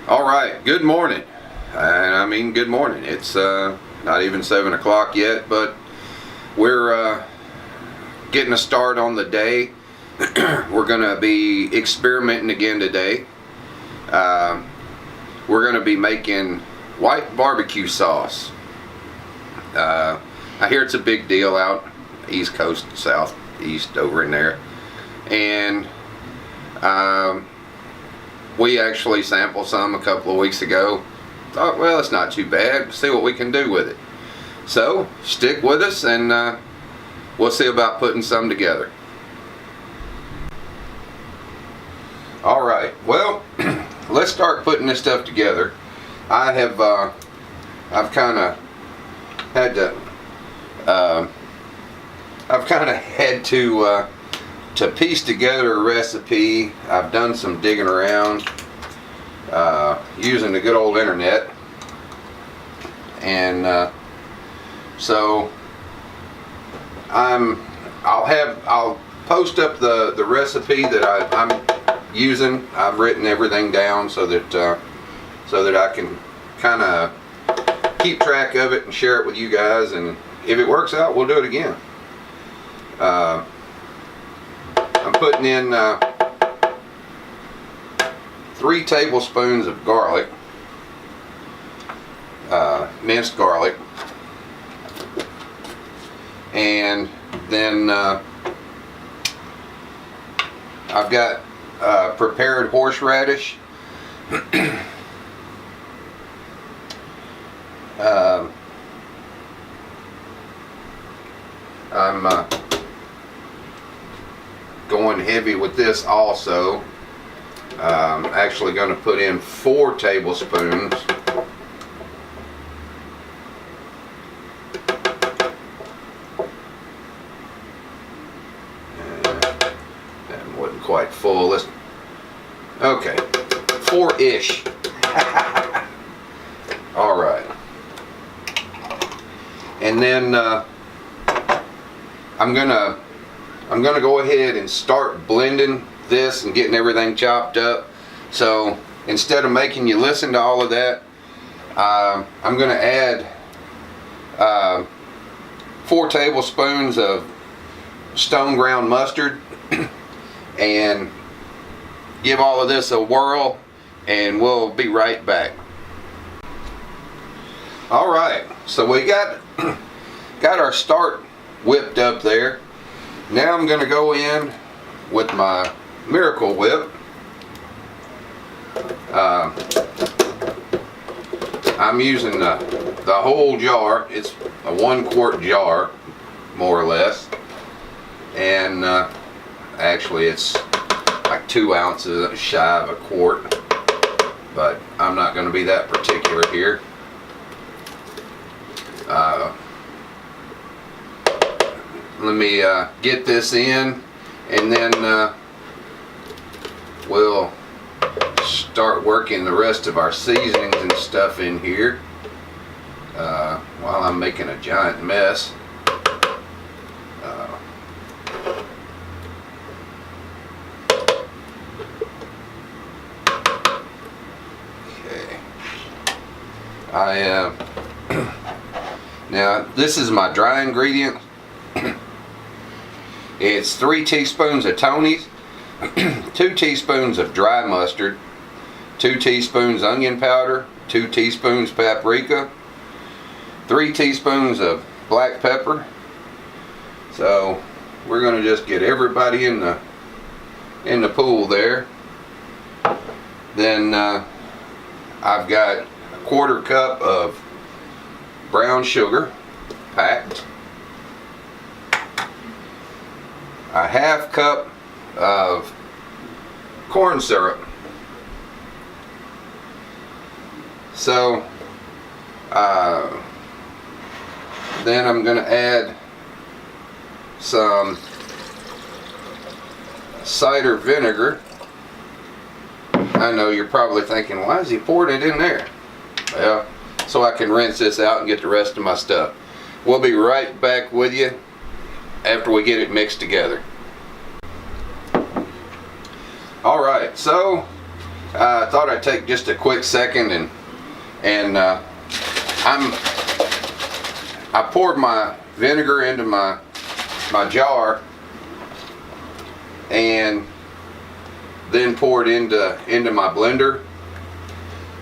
All right, good morning. And I mean good morning. It's not even 7 o'clock yet, but we're getting a start on the day. We're gonna be experimenting again today. We're gonna be making white barbecue sauce. I hear it's a big deal out East Coast, Southeast, over in there. And we actually sampled some a couple of weeks ago. Thought, well, it's not too bad. See what we can do with it. So stick with us, and we'll see about putting some together. All right. Well, let's start putting this stuff together. I've kind of had to piece together a recipe. I've done some digging around using the good old internet, and so I'll post up the recipe that I'm using. I've written everything down so that I can kind of keep track of it and share it with you guys, and if it works out, we'll do it again. I'm putting in 3 tablespoons of garlic, minced garlic, and then I've got prepared horseradish. I'm going heavy with this also. I'm actually going to put in 4 tablespoons. That wasn't quite full. Okay, 4-ish. All right. And then I'm gonna go ahead and start blending this and getting everything chopped up. So instead of making you listen to all of that, I'm gonna add 4 tablespoons of stone ground mustard and give all of this a whirl, and we'll be right back. All right, so we got our start whipped up there. Now I'm going to go in with my Miracle Whip. I'm using the whole jar. It's a 1-quart jar, more or less, and actually it's like 2 ounces shy of a quart, but I'm not going to be that particular here. Let me get this in, and then we'll start working the rest of our seasonings and stuff in here while I'm making a giant mess. Okay. Now this is my dry ingredient. It's 3 teaspoons of Tony's, 2 teaspoons of dry mustard, 2 teaspoons onion powder, 2 teaspoons paprika, 3 teaspoons of black pepper. So we're going to just get everybody in the pool there. Then I've got a 1/4 cup of brown sugar packed, a 1/2 cup of corn syrup. So then I'm going to add some cider vinegar. I know you're probably thinking, why is he pouring it in there? Well, so I can rinse this out and get the rest of my stuff. We'll be right back with you after we get it mixed together. Alright, so I thought I'd take just a quick second and I poured my vinegar into my jar and then poured into my blender,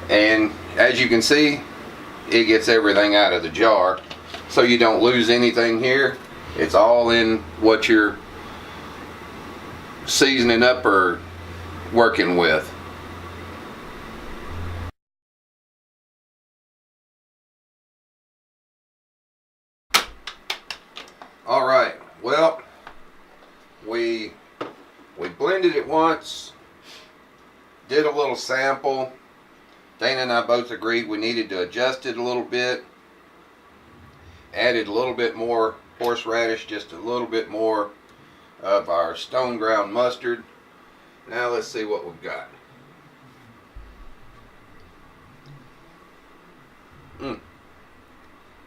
and as you can see, it gets everything out of the jar, so you don't lose anything here. It's all in what you're seasoning up or working with. All right, well, we blended it once, did a little sample. Dana and I both agreed we needed to adjust it a little bit. Added a little bit more horseradish, just a little bit more of our stone ground mustard. Now let's see what we've got.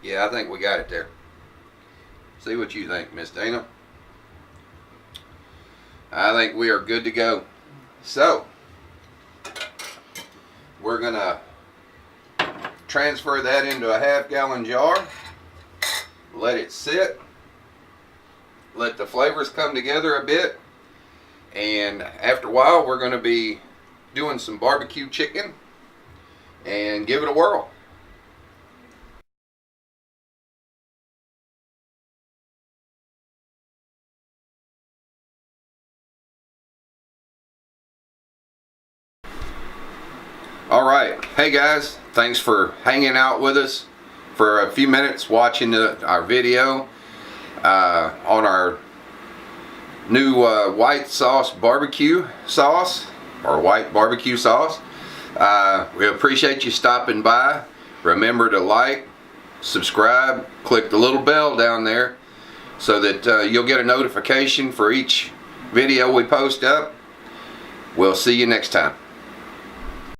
Yeah, I think we got it there. See what you think, Miss Dana. I think we are good to go. So, we're gonna transfer that into a half-gallon jar. Let it sit. Let the flavors come together a bit. And after a while, we're gonna be doing some barbecue chicken and give it a whirl. All right, hey guys, thanks for hanging out with us for a few minutes watching our video on our new white sauce barbecue sauce, or white barbecue sauce. We appreciate you stopping by. Remember to like, subscribe, click the little bell down there so that you'll get a notification for each video we post up. We'll see you next time.